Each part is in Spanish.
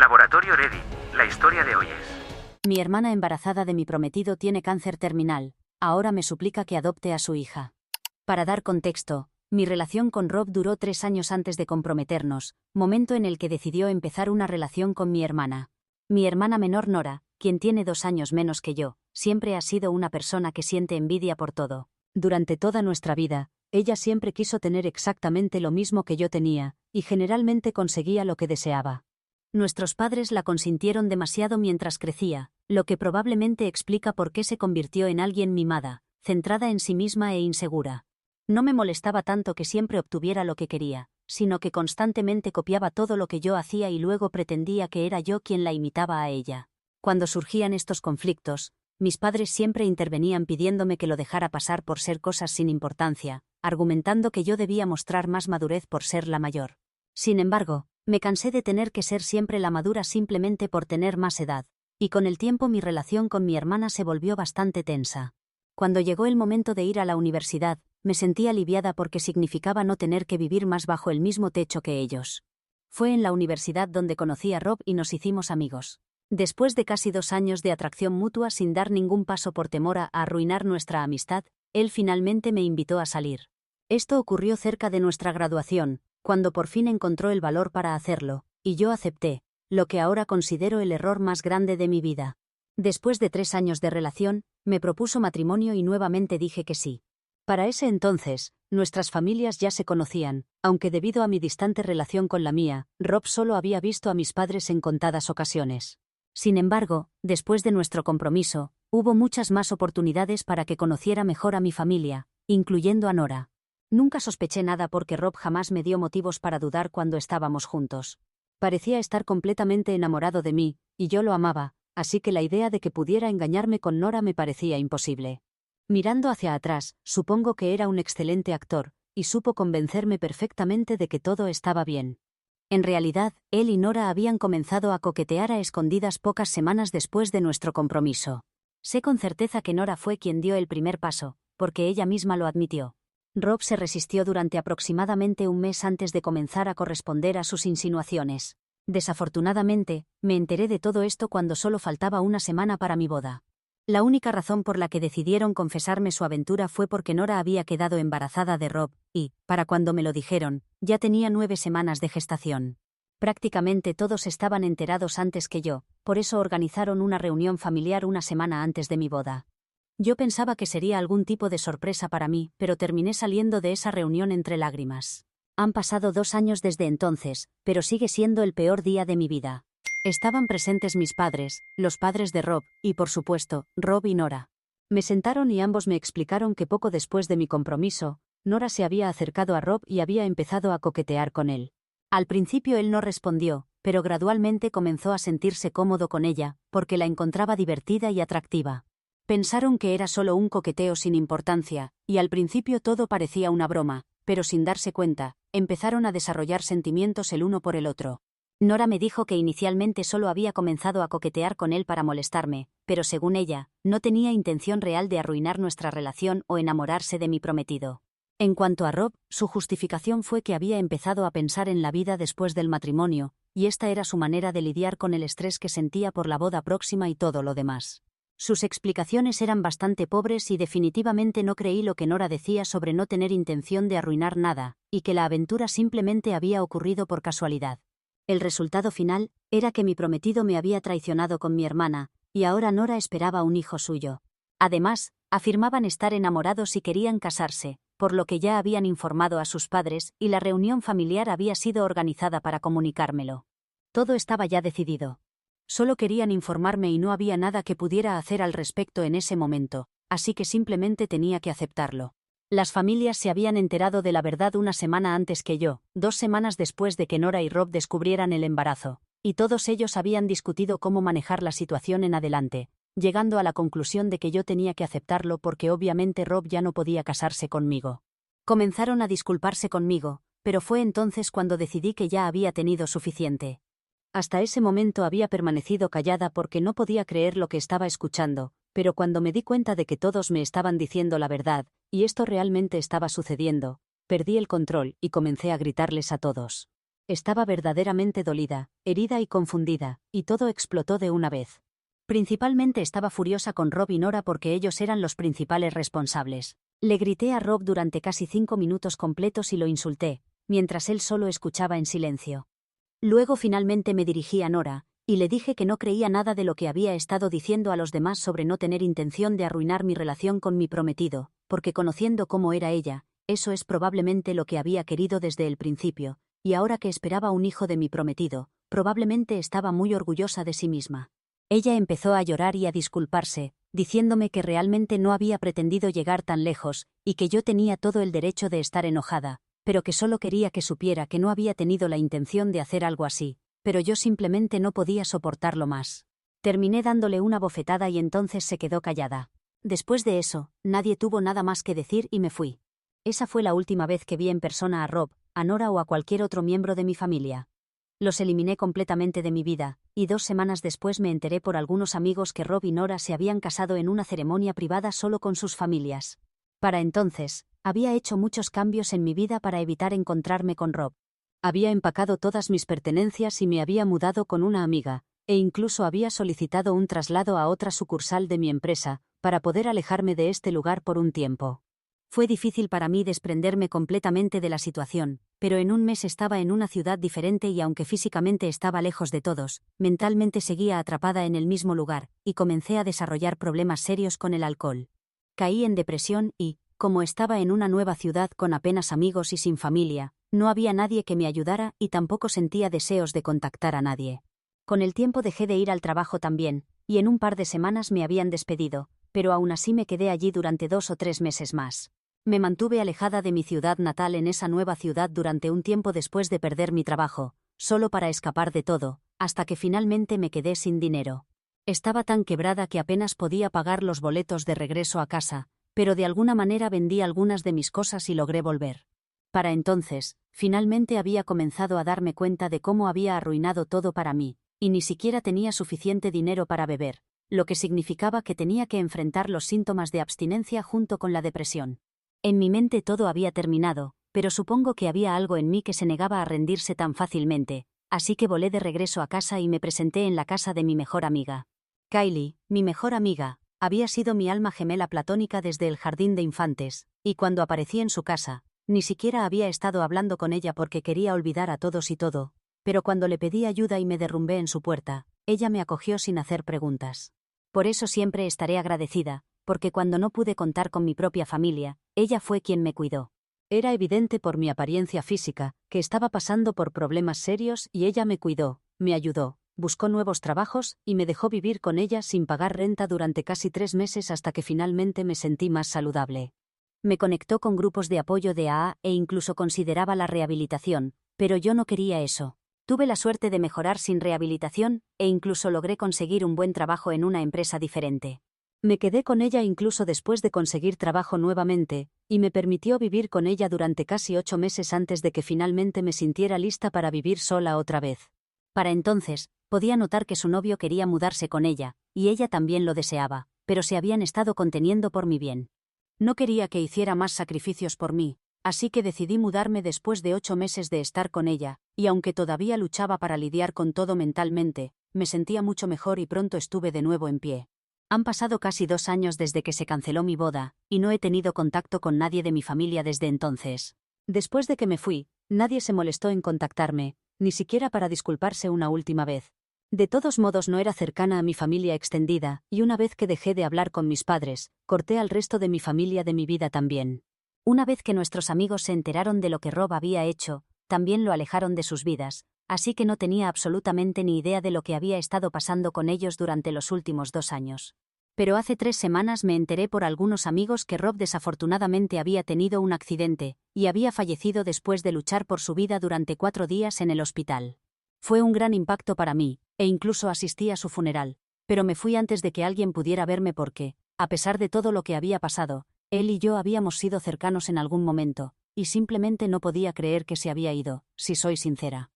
Laboratorio Ready. La historia de hoy es... Mi hermana embarazada de mi prometido tiene cáncer terminal. Ahora me suplica que adopte a su hija. Para dar contexto, mi relación con Rob duró 3 años antes de comprometernos, momento en el que decidió empezar una relación con mi hermana. Mi hermana menor Nora, quien tiene 2 años menos que yo, siempre ha sido una persona que siente envidia por todo. Durante toda nuestra vida, ella siempre quiso tener exactamente lo mismo que yo tenía, y generalmente conseguía lo que deseaba. Nuestros padres la consintieron demasiado mientras crecía, lo que probablemente explica por qué se convirtió en alguien mimada, centrada en sí misma e insegura. No me molestaba tanto que siempre obtuviera lo que quería, sino que constantemente copiaba todo lo que yo hacía y luego pretendía que era yo quien la imitaba a ella. Cuando surgían estos conflictos, mis padres siempre intervenían pidiéndome que lo dejara pasar por ser cosas sin importancia, argumentando que yo debía mostrar más madurez por ser la mayor. Sin embargo, me cansé de tener que ser siempre la madura simplemente por tener más edad, y con el tiempo mi relación con mi hermana se volvió bastante tensa. Cuando llegó el momento de ir a la universidad, me sentí aliviada porque significaba no tener que vivir más bajo el mismo techo que ellos. Fue en la universidad donde conocí a Rob y nos hicimos amigos. Después de casi 2 años de atracción mutua sin dar ningún paso por temor a arruinar nuestra amistad, él finalmente me invitó a salir. Esto ocurrió cerca de nuestra graduación, cuando por fin encontró el valor para hacerlo, y yo acepté, lo que ahora considero el error más grande de mi vida. Después de 3 años de relación, me propuso matrimonio y nuevamente dije que sí. Para ese entonces, nuestras familias ya se conocían, aunque debido a mi distante relación con la mía, Rob solo había visto a mis padres en contadas ocasiones. Sin embargo, después de nuestro compromiso, hubo muchas más oportunidades para que conociera mejor a mi familia, incluyendo a Nora. Nunca sospeché nada porque Rob jamás me dio motivos para dudar cuando estábamos juntos. Parecía estar completamente enamorado de mí, y yo lo amaba, así que la idea de que pudiera engañarme con Nora me parecía imposible. Mirando hacia atrás, supongo que era un excelente actor, y supo convencerme perfectamente de que todo estaba bien. En realidad, él y Nora habían comenzado a coquetear a escondidas pocas semanas después de nuestro compromiso. Sé con certeza que Nora fue quien dio el primer paso, porque ella misma lo admitió. Rob se resistió durante aproximadamente un mes antes de comenzar a corresponder a sus insinuaciones. Desafortunadamente, me enteré de todo esto cuando solo faltaba una semana para mi boda. La única razón por la que decidieron confesarme su aventura fue porque Nora había quedado embarazada de Rob, y, para cuando me lo dijeron, ya tenía 9 semanas de gestación. Prácticamente todos estaban enterados antes que yo, por eso organizaron una reunión familiar una semana antes de mi boda. Yo pensaba que sería algún tipo de sorpresa para mí, pero terminé saliendo de esa reunión entre lágrimas. Han pasado 2 años desde entonces, pero sigue siendo el peor día de mi vida. Estaban presentes mis padres, los padres de Rob, y por supuesto, Rob y Nora. Me sentaron y ambos me explicaron que poco después de mi compromiso, Nora se había acercado a Rob y había empezado a coquetear con él. Al principio él no respondió, pero gradualmente comenzó a sentirse cómodo con ella, porque la encontraba divertida y atractiva. Pensaron que era solo un coqueteo sin importancia, y al principio todo parecía una broma, pero sin darse cuenta, empezaron a desarrollar sentimientos el uno por el otro. Nora me dijo que inicialmente solo había comenzado a coquetear con él para molestarme, pero según ella, no tenía intención real de arruinar nuestra relación o enamorarse de mi prometido. En cuanto a Rob, su justificación fue que había empezado a pensar en la vida después del matrimonio, y esta era su manera de lidiar con el estrés que sentía por la boda próxima y todo lo demás. Sus explicaciones eran bastante pobres y definitivamente no creí lo que Nora decía sobre no tener intención de arruinar nada, y que la aventura simplemente había ocurrido por casualidad. El resultado final era que mi prometido me había traicionado con mi hermana, y ahora Nora esperaba un hijo suyo. Además, afirmaban estar enamorados y querían casarse, por lo que ya habían informado a sus padres y la reunión familiar había sido organizada para comunicármelo. Todo estaba ya decidido. Solo querían informarme y no había nada que pudiera hacer al respecto en ese momento, así que simplemente tenía que aceptarlo. Las familias se habían enterado de la verdad una semana antes que yo, 2 semanas después de que Nora y Rob descubrieran el embarazo, y todos ellos habían discutido cómo manejar la situación en adelante, llegando a la conclusión de que yo tenía que aceptarlo porque obviamente Rob ya no podía casarse conmigo. Comenzaron a disculparse conmigo, pero fue entonces cuando decidí que ya había tenido suficiente. Hasta ese momento había permanecido callada porque no podía creer lo que estaba escuchando, pero cuando me di cuenta de que todos me estaban diciendo la verdad, y esto realmente estaba sucediendo, perdí el control y comencé a gritarles a todos. Estaba verdaderamente dolida, herida y confundida, y todo explotó de una vez. Principalmente estaba furiosa con Rob y Nora porque ellos eran los principales responsables. Le grité a Rob durante casi 5 minutos completos y lo insulté, mientras él solo escuchaba en silencio. Luego finalmente me dirigí a Nora, y le dije que no creía nada de lo que había estado diciendo a los demás sobre no tener intención de arruinar mi relación con mi prometido, porque conociendo cómo era ella, eso es probablemente lo que había querido desde el principio, y ahora que esperaba un hijo de mi prometido, probablemente estaba muy orgullosa de sí misma. Ella empezó a llorar y a disculparse, diciéndome que realmente no había pretendido llegar tan lejos, y que yo tenía todo el derecho de estar enojada, pero que solo quería que supiera que no había tenido la intención de hacer algo así, pero yo simplemente no podía soportarlo más. Terminé dándole una bofetada y entonces se quedó callada. Después de eso, nadie tuvo nada más que decir y me fui. Esa fue la última vez que vi en persona a Rob, a Nora o a cualquier otro miembro de mi familia. Los eliminé completamente de mi vida, y 2 semanas después me enteré por algunos amigos que Rob y Nora se habían casado en una ceremonia privada solo con sus familias. Para entonces, había hecho muchos cambios en mi vida para evitar encontrarme con Rob. Había empacado todas mis pertenencias y me había mudado con una amiga, e incluso había solicitado un traslado a otra sucursal de mi empresa, para poder alejarme de este lugar por un tiempo. Fue difícil para mí desprenderme completamente de la situación, pero en un mes estaba en una ciudad diferente y aunque físicamente estaba lejos de todos, mentalmente seguía atrapada en el mismo lugar, y comencé a desarrollar problemas serios con el alcohol. Caí en depresión y, como estaba en una nueva ciudad con apenas amigos y sin familia, no había nadie que me ayudara y tampoco sentía deseos de contactar a nadie. Con el tiempo dejé de ir al trabajo también, y en un par de semanas me habían despedido, pero aún así me quedé allí durante 2 o 3 meses más. Me mantuve alejada de mi ciudad natal en esa nueva ciudad durante un tiempo después de perder mi trabajo, solo para escapar de todo, hasta que finalmente me quedé sin dinero. Estaba tan quebrada que apenas podía pagar los boletos de regreso a casa, pero de alguna manera vendí algunas de mis cosas y logré volver. Para entonces, finalmente había comenzado a darme cuenta de cómo había arruinado todo para mí, y ni siquiera tenía suficiente dinero para beber, lo que significaba que tenía que enfrentar los síntomas de abstinencia junto con la depresión. En mi mente todo había terminado, pero supongo que había algo en mí que se negaba a rendirse tan fácilmente, así que volé de regreso a casa y me presenté en la casa de mi mejor amiga. Kylie, mi mejor amiga, había sido mi alma gemela platónica desde el jardín de infantes, y cuando aparecí en su casa, ni siquiera había estado hablando con ella porque quería olvidar a todos y todo, pero cuando le pedí ayuda y me derrumbé en su puerta, ella me acogió sin hacer preguntas. Por eso siempre estaré agradecida, porque cuando no pude contar con mi propia familia, ella fue quien me cuidó. Era evidente por mi apariencia física, que estaba pasando por problemas serios y ella me cuidó, me ayudó, buscó nuevos trabajos y me dejó vivir con ella sin pagar renta durante casi 3 meses hasta que finalmente me sentí más saludable. Me conectó con grupos de apoyo de AA e incluso consideraba la rehabilitación, pero yo no quería eso. Tuve la suerte de mejorar sin rehabilitación, e incluso logré conseguir un buen trabajo en una empresa diferente. Me quedé con ella incluso después de conseguir trabajo nuevamente, y me permitió vivir con ella durante casi 8 meses antes de que finalmente me sintiera lista para vivir sola otra vez. Para entonces, podía notar que su novio quería mudarse con ella, y ella también lo deseaba, pero se habían estado conteniendo por mi bien. No quería que hiciera más sacrificios por mí, así que decidí mudarme después de 8 meses de estar con ella, y aunque todavía luchaba para lidiar con todo mentalmente, me sentía mucho mejor y pronto estuve de nuevo en pie. Han pasado casi 2 años desde que se canceló mi boda, y no he tenido contacto con nadie de mi familia desde entonces. Después de que me fui, nadie se molestó en contactarme, ni siquiera para disculparse una última vez. De todos modos no era cercana a mi familia extendida, y una vez que dejé de hablar con mis padres, corté al resto de mi familia de mi vida también. Una vez que nuestros amigos se enteraron de lo que Rob había hecho, también lo alejaron de sus vidas, así que no tenía absolutamente ni idea de lo que había estado pasando con ellos durante los últimos 2 años. Pero hace 3 semanas me enteré por algunos amigos que Rob desafortunadamente había tenido un accidente, y había fallecido después de luchar por su vida durante 4 días en el hospital. Fue un gran impacto para mí, e incluso asistí a su funeral, pero me fui antes de que alguien pudiera verme porque, a pesar de todo lo que había pasado, él y yo habíamos sido cercanos en algún momento, y simplemente no podía creer que se había ido, si soy sincera.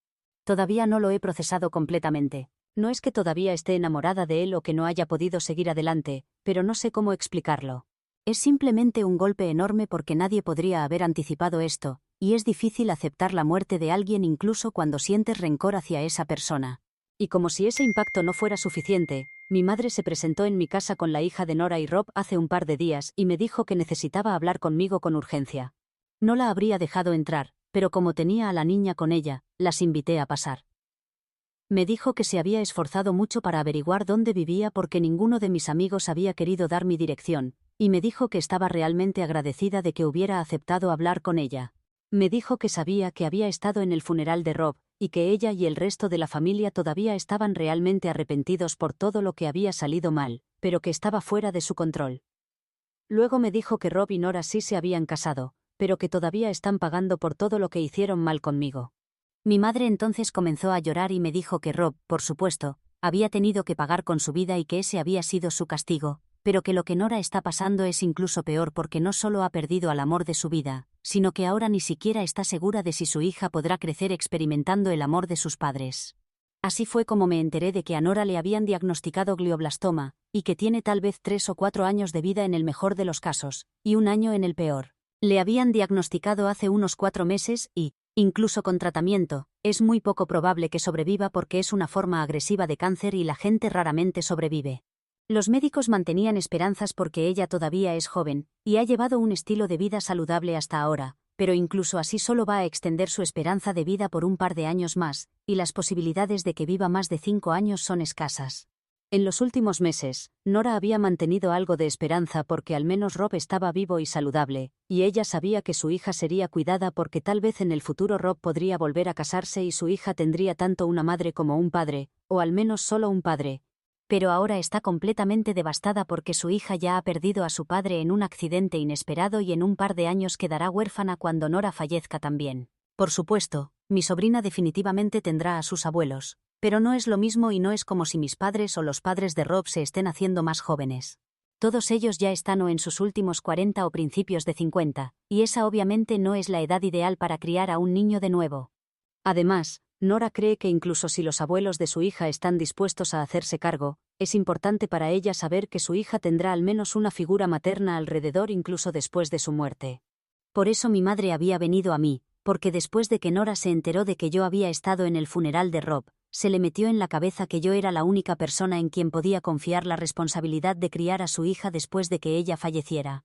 Todavía no lo he procesado completamente. No es que todavía esté enamorada de él o que no haya podido seguir adelante, pero no sé cómo explicarlo. Es simplemente un golpe enorme porque nadie podría haber anticipado esto, y es difícil aceptar la muerte de alguien incluso cuando sientes rencor hacia esa persona. Y como si ese impacto no fuera suficiente, mi madre se presentó en mi casa con la hija de Nora y Rob hace un par de días y me dijo que necesitaba hablar conmigo con urgencia. No la habría dejado entrar, pero como tenía a la niña con ella, las invité a pasar. Me dijo que se había esforzado mucho para averiguar dónde vivía porque ninguno de mis amigos había querido dar mi dirección, y me dijo que estaba realmente agradecida de que hubiera aceptado hablar con ella. Me dijo que sabía que había estado en el funeral de Rob, y que ella y el resto de la familia todavía estaban realmente arrepentidos por todo lo que había salido mal, pero que estaba fuera de su control. Luego me dijo que Rob y Nora sí se habían casado, pero que todavía están pagando por todo lo que hicieron mal conmigo. Mi madre entonces comenzó a llorar y me dijo que Rob, por supuesto, había tenido que pagar con su vida y que ese había sido su castigo, pero que lo que Nora está pasando es incluso peor porque no solo ha perdido al amor de su vida, sino que ahora ni siquiera está segura de si su hija podrá crecer experimentando el amor de sus padres. Así fue como me enteré de que a Nora le habían diagnosticado glioblastoma, y que tiene tal vez 3 o 4 años de vida en el mejor de los casos, y 1 año en el peor. Le habían diagnosticado hace unos 4 meses y, incluso con tratamiento, es muy poco probable que sobreviva porque es una forma agresiva de cáncer y la gente raramente sobrevive. Los médicos mantenían esperanzas porque ella todavía es joven, y ha llevado un estilo de vida saludable hasta ahora, pero incluso así solo va a extender su esperanza de vida por un par de años más, y las posibilidades de que viva más de 5 años son escasas. En los últimos meses, Nora había mantenido algo de esperanza porque al menos Rob estaba vivo y saludable, y ella sabía que su hija sería cuidada porque tal vez en el futuro Rob podría volver a casarse y su hija tendría tanto una madre como un padre, o al menos solo un padre. Pero ahora está completamente devastada porque su hija ya ha perdido a su padre en un accidente inesperado y en un par de años quedará huérfana cuando Nora fallezca también. Por supuesto, mi sobrina definitivamente tendrá a sus abuelos, pero no es lo mismo y no es como si mis padres o los padres de Rob se estén haciendo más jóvenes. Todos ellos ya están o en sus últimos 40 o principios de 50, y esa obviamente no es la edad ideal para criar a un niño de nuevo. Además, Nora cree que incluso si los abuelos de su hija están dispuestos a hacerse cargo, es importante para ella saber que su hija tendrá al menos una figura materna alrededor incluso después de su muerte. Por eso mi madre había venido a mí, porque después de que Nora se enteró de que yo había estado en el funeral de Rob, se le metió en la cabeza que yo era la única persona en quien podía confiar la responsabilidad de criar a su hija después de que ella falleciera.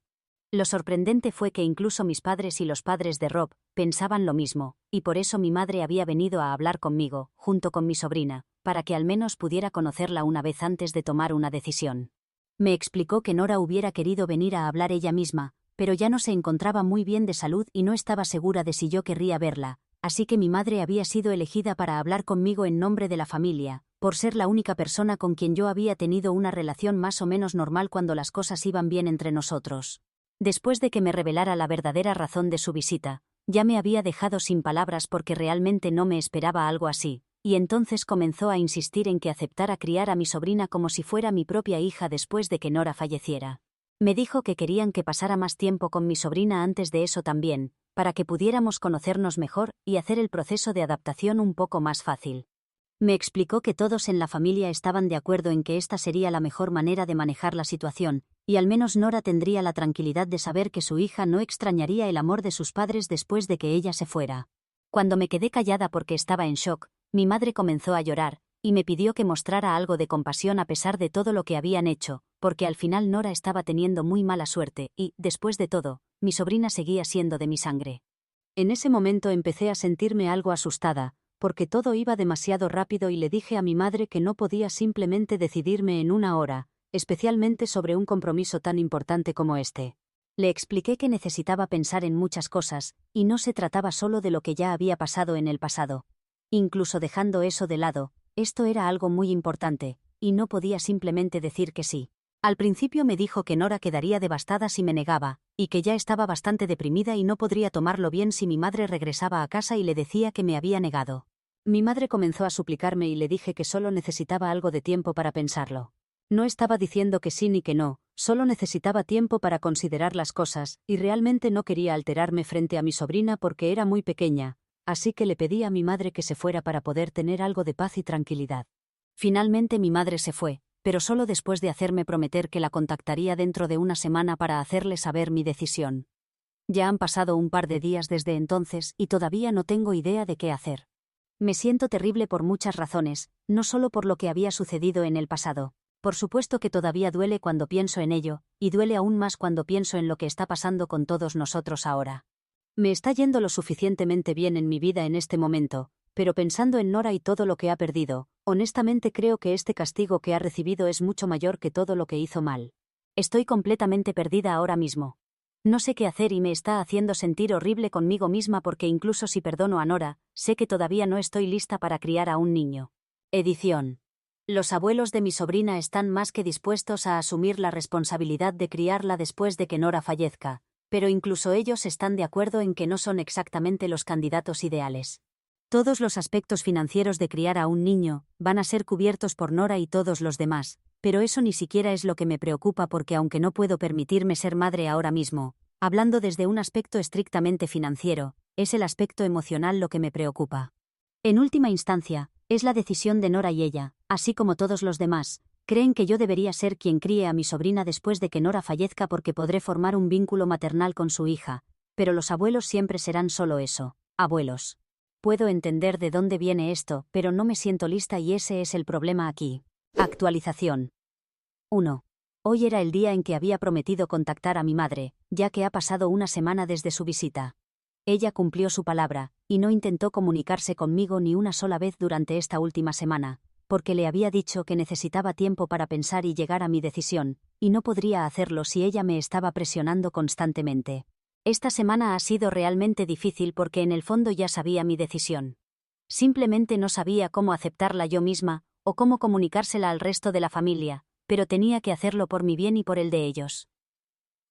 Lo sorprendente fue que incluso mis padres y los padres de Rob pensaban lo mismo, y por eso mi madre había venido a hablar conmigo, junto con mi sobrina, para que al menos pudiera conocerla una vez antes de tomar una decisión. Me explicó que Nora hubiera querido venir a hablar ella misma, pero ya no se encontraba muy bien de salud y no estaba segura de si yo querría verla, así que mi madre había sido elegida para hablar conmigo en nombre de la familia, por ser la única persona con quien yo había tenido una relación más o menos normal cuando las cosas iban bien entre nosotros. Después de que me revelara la verdadera razón de su visita, ya me había dejado sin palabras porque realmente no me esperaba algo así, y entonces comenzó a insistir en que aceptara criar a mi sobrina como si fuera mi propia hija después de que Nora falleciera. Me dijo que querían que pasara más tiempo con mi sobrina antes de eso también, para que pudiéramos conocernos mejor y hacer el proceso de adaptación un poco más fácil. Me explicó que todos en la familia estaban de acuerdo en que esta sería la mejor manera de manejar la situación, y al menos Nora tendría la tranquilidad de saber que su hija no extrañaría el amor de sus padres después de que ella se fuera. Cuando me quedé callada porque estaba en shock, mi madre comenzó a llorar, y me pidió que mostrara algo de compasión a pesar de todo lo que habían hecho, porque al final Nora estaba teniendo muy mala suerte y, después de todo, mi sobrina seguía siendo de mi sangre. En ese momento empecé a sentirme algo asustada, porque todo iba demasiado rápido y le dije a mi madre que no podía simplemente decidirme en 1 hora, especialmente sobre un compromiso tan importante como este. Le expliqué que necesitaba pensar en muchas cosas, y no se trataba solo de lo que ya había pasado en el pasado. Incluso dejando eso de lado, esto era algo muy importante, y no podía simplemente decir que sí. Al principio me dijo que Nora quedaría devastada si me negaba, y que ya estaba bastante deprimida y no podría tomarlo bien si mi madre regresaba a casa y le decía que me había negado. Mi madre comenzó a suplicarme y le dije que solo necesitaba algo de tiempo para pensarlo. No estaba diciendo que sí ni que no, solo necesitaba tiempo para considerar las cosas, y realmente no quería alterarme frente a mi sobrina porque era muy pequeña, así que le pedí a mi madre que se fuera para poder tener algo de paz y tranquilidad. Finalmente mi madre se fue, pero solo después de hacerme prometer que la contactaría dentro de 1 semana para hacerle saber mi decisión. Ya han pasado un par de días desde entonces y todavía no tengo idea de qué hacer. Me siento terrible por muchas razones, no solo por lo que había sucedido en el pasado. Por supuesto que todavía duele cuando pienso en ello, y duele aún más cuando pienso en lo que está pasando con todos nosotros ahora. Me está yendo lo suficientemente bien en mi vida en este momento, pero pensando en Nora y todo lo que ha perdido, honestamente creo que este castigo que ha recibido es mucho mayor que todo lo que hizo mal. Estoy completamente perdida ahora mismo. No sé qué hacer y me está haciendo sentir horrible conmigo misma porque incluso si perdono a Nora, sé que todavía no estoy lista para criar a un niño. Edición. Los abuelos de mi sobrina están más que dispuestos a asumir la responsabilidad de criarla después de que Nora fallezca, pero incluso ellos están de acuerdo en que no son exactamente los candidatos ideales. Todos los aspectos financieros de criar a un niño van a ser cubiertos por Nora y todos los demás, pero eso ni siquiera es lo que me preocupa porque aunque no puedo permitirme ser madre ahora mismo, hablando desde un aspecto estrictamente financiero, es el aspecto emocional lo que me preocupa. En última instancia, es la decisión de Nora y ella, así como todos los demás, creen que yo debería ser quien críe a mi sobrina después de que Nora fallezca porque podré formar un vínculo maternal con su hija, pero los abuelos siempre serán solo eso, abuelos. Puedo entender de dónde viene esto, pero no me siento lista y ese es el problema aquí. Actualización. 1. Hoy era el día en que había prometido contactar a mi madre, ya que ha pasado una semana desde su visita. Ella cumplió su palabra, y no intentó comunicarse conmigo ni una sola vez durante esta última semana, porque le había dicho que necesitaba tiempo para pensar y llegar a mi decisión, y no podría hacerlo si ella me estaba presionando constantemente. Esta semana ha sido realmente difícil porque en el fondo ya sabía mi decisión. Simplemente no sabía cómo aceptarla yo misma, o cómo comunicársela al resto de la familia, pero tenía que hacerlo por mi bien y por el de ellos.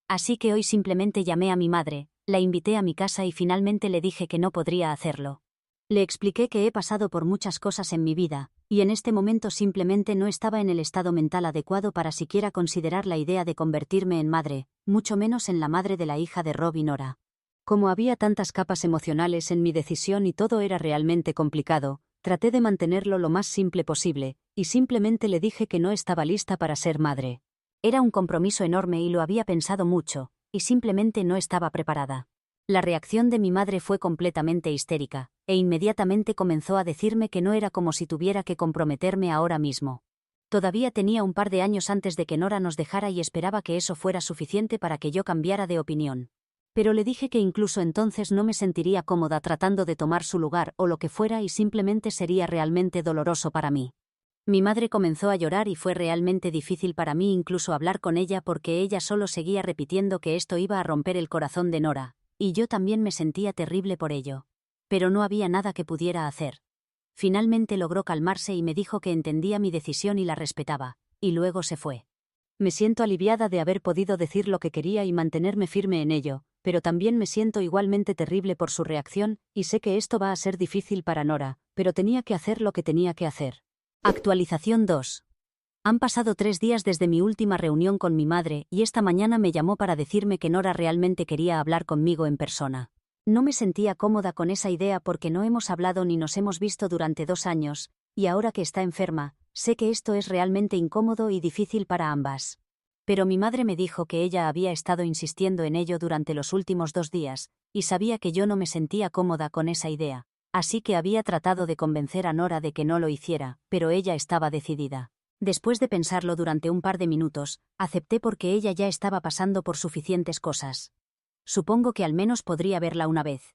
Así que hoy simplemente llamé a mi madre, la invité a mi casa y finalmente le dije que no podría hacerlo. Le expliqué que he pasado por muchas cosas en mi vida, y en este momento simplemente no estaba en el estado mental adecuado para siquiera considerar la idea de convertirme en madre, mucho menos en la madre de la hija de Rob y Nora. Como había tantas capas emocionales en mi decisión y todo era realmente complicado, traté de mantenerlo lo más simple posible, y simplemente le dije que no estaba lista para ser madre. Era un compromiso enorme y lo había pensado mucho, y simplemente no estaba preparada. La reacción de mi madre fue completamente histérica, e inmediatamente comenzó a decirme que no era como si tuviera que comprometerme ahora mismo. Todavía tenía un par de años antes de que Nora nos dejara y esperaba que eso fuera suficiente para que yo cambiara de opinión. Pero le dije que incluso entonces no me sentiría cómoda tratando de tomar su lugar o lo que fuera y simplemente sería realmente doloroso para mí. Mi madre comenzó a llorar y fue realmente difícil para mí incluso hablar con ella porque ella solo seguía repitiendo que esto iba a romper el corazón de Nora, y yo también me sentía terrible por ello. Pero no había nada que pudiera hacer. Finalmente logró calmarse y me dijo que entendía mi decisión y la respetaba, y luego se fue. Me siento aliviada de haber podido decir lo que quería y mantenerme firme en ello, pero también me siento igualmente terrible por su reacción, y sé que esto va a ser difícil para Nora, pero tenía que hacer lo que tenía que hacer. Actualización 2. Han pasado 3 días desde mi última reunión con mi madre y esta mañana me llamó para decirme que Nora realmente quería hablar conmigo en persona. No me sentía cómoda con esa idea porque no hemos hablado ni nos hemos visto durante 2 años, y ahora que está enferma, sé que esto es realmente incómodo y difícil para ambas. Pero mi madre me dijo que ella había estado insistiendo en ello durante los últimos 2 días, y sabía que yo no me sentía cómoda con esa idea, así que había tratado de convencer a Nora de que no lo hiciera, pero ella estaba decidida. Después de pensarlo durante un par de minutos, acepté porque ella ya estaba pasando por suficientes cosas. Supongo que al menos podría verla una vez.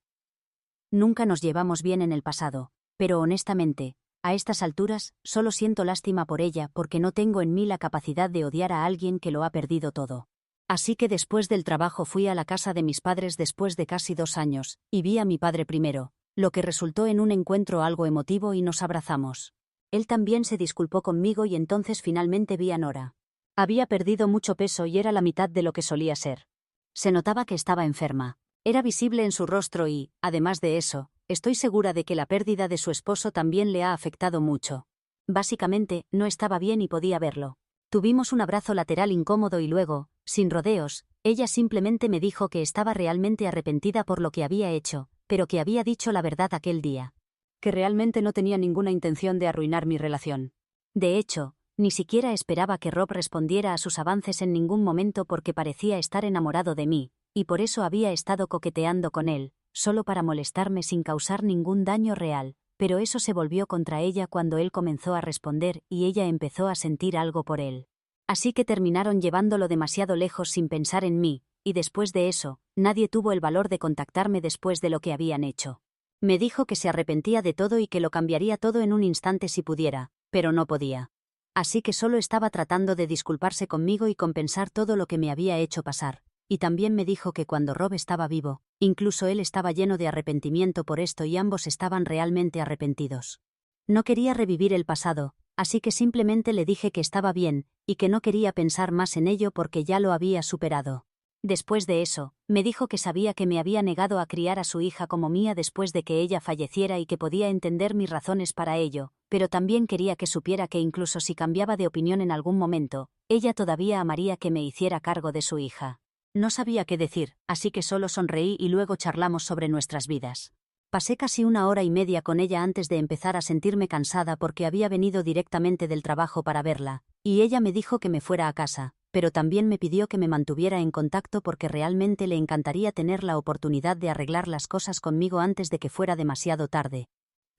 Nunca nos llevamos bien en el pasado, pero honestamente, a estas alturas, solo siento lástima por ella porque no tengo en mí la capacidad de odiar a alguien que lo ha perdido todo. Así que después del trabajo fui a la casa de mis padres después de casi 2 años, y vi a mi padre primero, lo que resultó en un encuentro algo emotivo y nos abrazamos. Él también se disculpó conmigo y entonces finalmente vi a Nora. Había perdido mucho peso y era la mitad de lo que solía ser. Se notaba que estaba enferma. Era visible en su rostro y, además de eso, estoy segura de que la pérdida de su esposo también le ha afectado mucho. Básicamente, no estaba bien y podía verlo. Tuvimos un abrazo lateral incómodo y luego, sin rodeos, ella simplemente me dijo que estaba realmente arrepentida por lo que había hecho, pero que había dicho la verdad aquel día. Que realmente no tenía ninguna intención de arruinar mi relación. De hecho, ni siquiera esperaba que Rob respondiera a sus avances en ningún momento porque parecía estar enamorado de mí, y por eso había estado coqueteando con él, solo para molestarme sin causar ningún daño real, pero eso se volvió contra ella cuando él comenzó a responder y ella empezó a sentir algo por él. Así que terminaron llevándolo demasiado lejos sin pensar en mí, y después de eso, nadie tuvo el valor de contactarme después de lo que habían hecho. Me dijo que se arrepentía de todo y que lo cambiaría todo en un instante si pudiera, pero no podía. Así que solo estaba tratando de disculparse conmigo y compensar todo lo que me había hecho pasar. Y también me dijo que cuando Rob estaba vivo, incluso él estaba lleno de arrepentimiento por esto y ambos estaban realmente arrepentidos. No quería revivir el pasado, así que simplemente le dije que estaba bien, y que no quería pensar más en ello porque ya lo había superado. Después de eso, me dijo que sabía que me había negado a criar a su hija como mía después de que ella falleciera y que podía entender mis razones para ello, pero también quería que supiera que incluso si cambiaba de opinión en algún momento, ella todavía amaría que me hiciera cargo de su hija. No sabía qué decir, así que solo sonreí y luego charlamos sobre nuestras vidas. Pasé casi 1 hora y media con ella antes de empezar a sentirme cansada porque había venido directamente del trabajo para verla, y ella me dijo que me fuera a casa, pero también me pidió que me mantuviera en contacto porque realmente le encantaría tener la oportunidad de arreglar las cosas conmigo antes de que fuera demasiado tarde.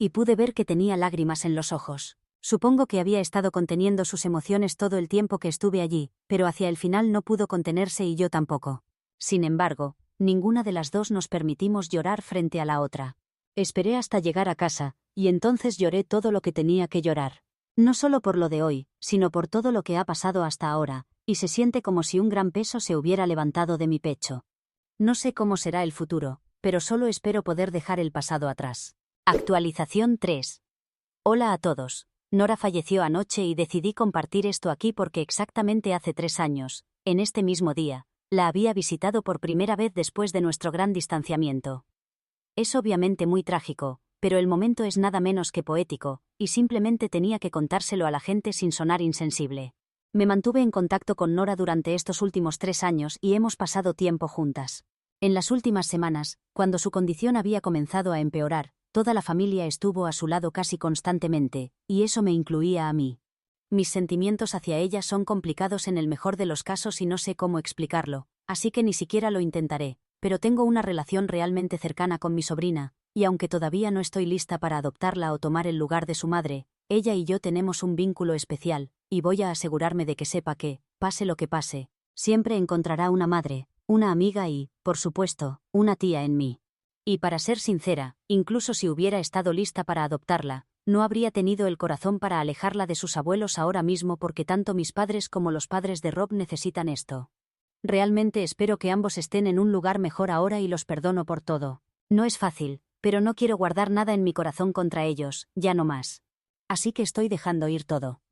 Y pude ver que tenía lágrimas en los ojos. Supongo que había estado conteniendo sus emociones todo el tiempo que estuve allí, pero hacia el final no pudo contenerse y yo tampoco. Sin embargo, ninguna de las dos nos permitimos llorar frente a la otra. Esperé hasta llegar a casa, y entonces lloré todo lo que tenía que llorar. No solo por lo de hoy, sino por todo lo que ha pasado hasta ahora, y se siente como si un gran peso se hubiera levantado de mi pecho. No sé cómo será el futuro, pero solo espero poder dejar el pasado atrás. Actualización 3. Hola a todos. Nora falleció anoche y decidí compartir esto aquí porque exactamente hace 3 años, en este mismo día, la había visitado por primera vez después de nuestro gran distanciamiento. Es obviamente muy trágico, pero el momento es nada menos que poético, y simplemente tenía que contárselo a la gente sin sonar insensible. Me mantuve en contacto con Nora durante estos últimos 3 años y hemos pasado tiempo juntas. En las últimas semanas, cuando su condición había comenzado a empeorar, toda la familia estuvo a su lado casi constantemente, y eso me incluía a mí. Mis sentimientos hacia ella son complicados en el mejor de los casos y no sé cómo explicarlo, así que ni siquiera lo intentaré, pero tengo una relación realmente cercana con mi sobrina, y aunque todavía no estoy lista para adoptarla o tomar el lugar de su madre, ella y yo tenemos un vínculo especial, y voy a asegurarme de que sepa que, pase lo que pase, siempre encontrará una madre, una amiga y, por supuesto, una tía en mí. Y para ser sincera, incluso si hubiera estado lista para adoptarla, no habría tenido el corazón para alejarla de sus abuelos ahora mismo porque tanto mis padres como los padres de Rob necesitan esto. Realmente espero que ambos estén en un lugar mejor ahora y los perdono por todo. No es fácil, pero no quiero guardar nada en mi corazón contra ellos, ya no más. Así que estoy dejando ir todo.